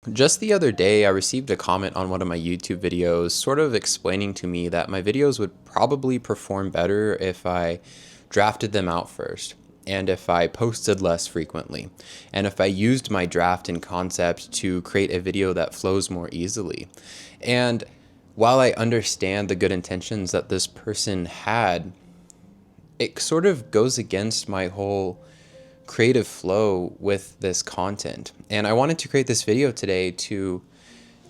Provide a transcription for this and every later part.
Just the other day, I received a comment on one of my YouTube videos, sort of explaining to me that my videos would probably perform better if I drafted them out first, and if I posted less frequently, and if I used my draft and concept to create a video that flows more easily. And while I understand the good intentions that this person had, it sort of goes against my whole creative flow with this content. And I wanted to create this video today to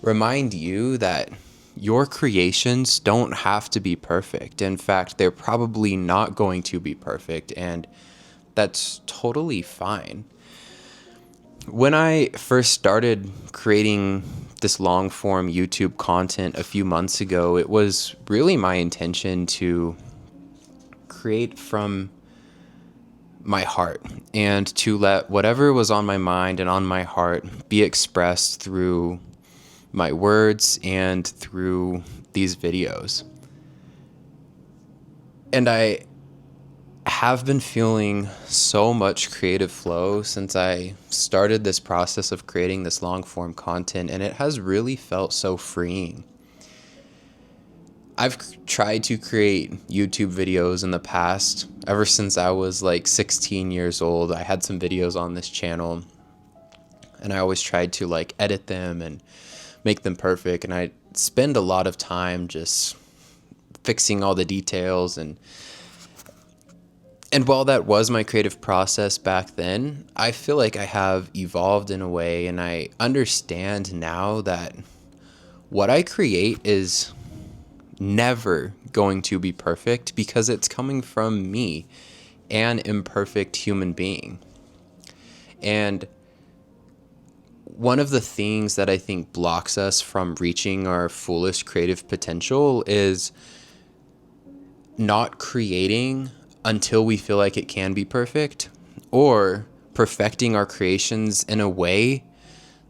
remind you that your creations don't have to be perfect. In fact, they're probably not going to be perfect, and that's totally fine. When I first started creating this long form YouTube content a few months ago, it was really my intention to create from my heart and to let whatever was on my mind and on my heart be expressed through my words and through these videos. And I have been feeling so much creative flow since I started this process of creating this long form content, and it has really felt so freeing. I've tried to create YouTube videos in the past. Ever since I was like 16 years old, I had some videos on this channel, and I always tried to like edit them and make them perfect. And I spend a lot of time just fixing all the details. And while that was my creative process back then, I feel like I have evolved in a way, and I understand now that what I create is never going to be perfect because it's coming from me, an imperfect human being. And one of the things that I think blocks us from reaching our fullest creative potential is not creating until we feel like it can be perfect, or perfecting our creations in a way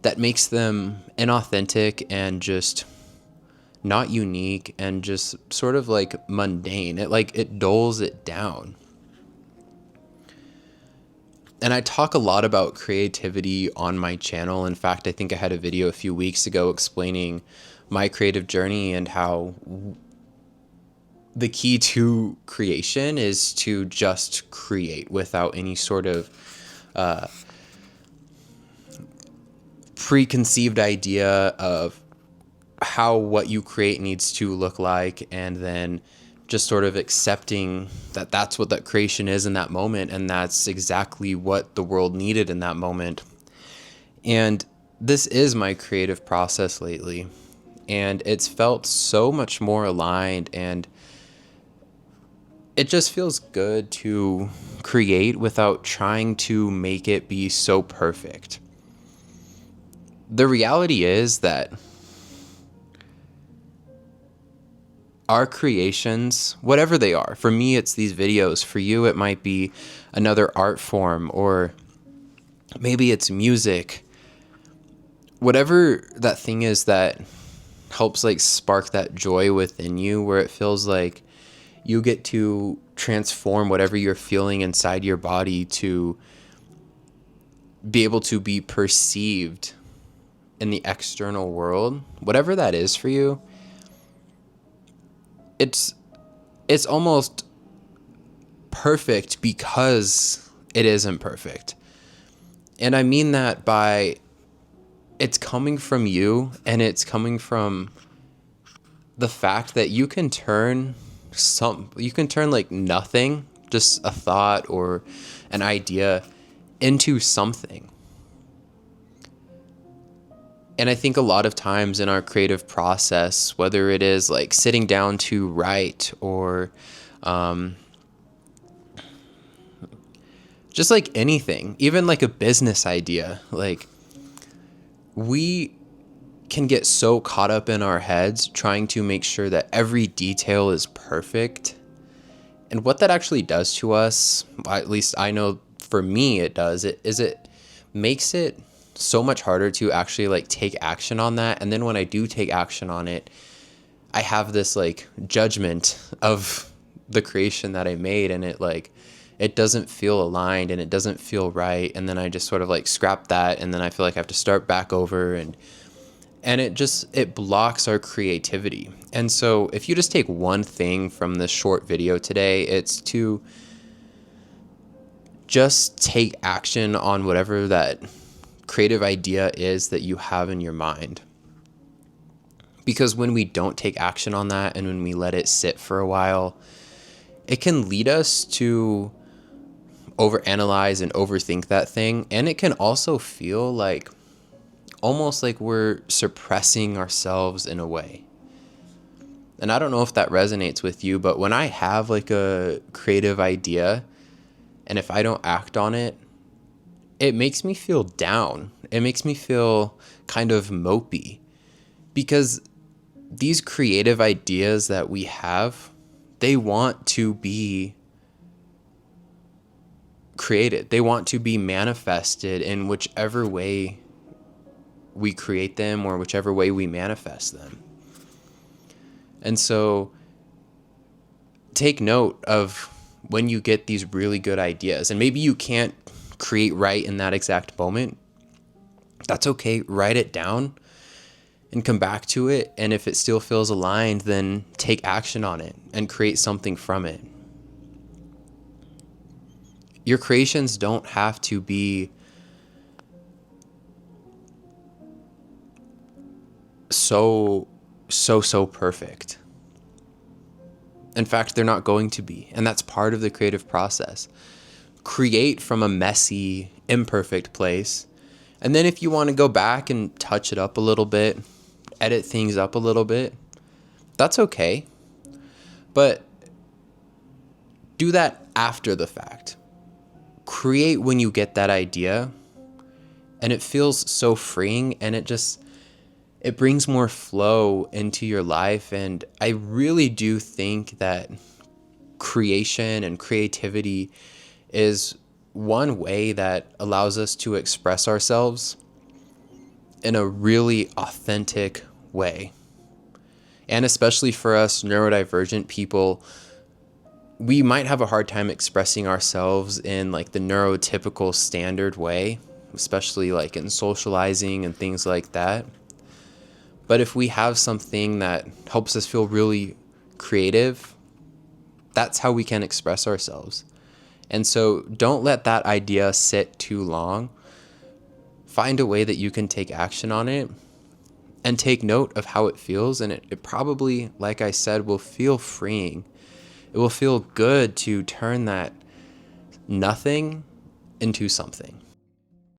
that makes them inauthentic and just not unique and just sort of like mundane. It dulls it down. And I talk a lot about creativity on my channel. In fact, I think I had a video a few weeks ago explaining my creative journey and how the key to creation is to just create without any sort of preconceived idea of how what you create needs to look like, and then just sort of accepting that that's what that creation is in that moment, and that's exactly what the world needed in that moment. And this is my creative process lately, and it's felt so much more aligned, and it just feels good to create without trying to make it be so perfect. The reality is that our creations, whatever they are, for me, it's these videos. For you, it might be another art form, or maybe it's music. Whatever that thing is that helps like spark that joy within you, where it feels like you get to transform whatever you're feeling inside your body to be able to be perceived in the external world. Whatever that is for you, it's almost perfect because it isn't perfect. And I mean that by it's coming from you, and it's coming from the fact that you can turn like nothing, just a thought or an idea, into something. And I think a lot of times in our creative process, whether it is like sitting down to write, or just like anything, even like a business idea, like we can get so caught up in our heads trying to make sure that every detail is perfect. And what that actually does to us, at least I know for me it does, it makes it so much harder to actually like take action on that. And then when I do take action on it, I have this like judgment of the creation that I made, and it doesn't feel aligned and it doesn't feel right. And then I just sort of like scrap that. And then I feel like I have to start back over, and it blocks our creativity. And so if you just take one thing from this short video today, it's to just take action on whatever that creative idea is that you have in your mind. Because when we don't take action on that and when we let it sit for a while, it can lead us to overanalyze and overthink that thing. And it can also feel like almost like we're suppressing ourselves in a way. And I don't know if that resonates with you, but when I have like a creative idea and if I don't act on it, it makes me feel down. It makes me feel kind of mopey, because these creative ideas that we have, they want to be created. They want to be manifested in whichever way we create them or whichever way we manifest them. And so take note of when you get these really good ideas, and maybe you can't create right in that exact moment. That's okay. Write it down and come back to it. And if it still feels aligned, then take action on it and create something from it. Your creations don't have to be so perfect. In fact, they're not going to be. And that's part of the creative process. Create from a messy, imperfect place. And then if you want to go back and touch it up a little bit, edit things up a little bit, that's okay. But do that after the fact. Create when you get that idea, and it feels so freeing, and it brings more flow into your life. And I really do think that creation and creativity is one way that allows us to express ourselves in a really authentic way. And especially for us neurodivergent people, we might have a hard time expressing ourselves in like the neurotypical standard way, especially like in socializing and things like that. But if we have something that helps us feel really creative, that's how we can express ourselves. And so don't let that idea sit too long. Find a way that you can take action on it and take note of how it feels. And it probably, like I said, will feel freeing. It will feel good to turn that nothing into something.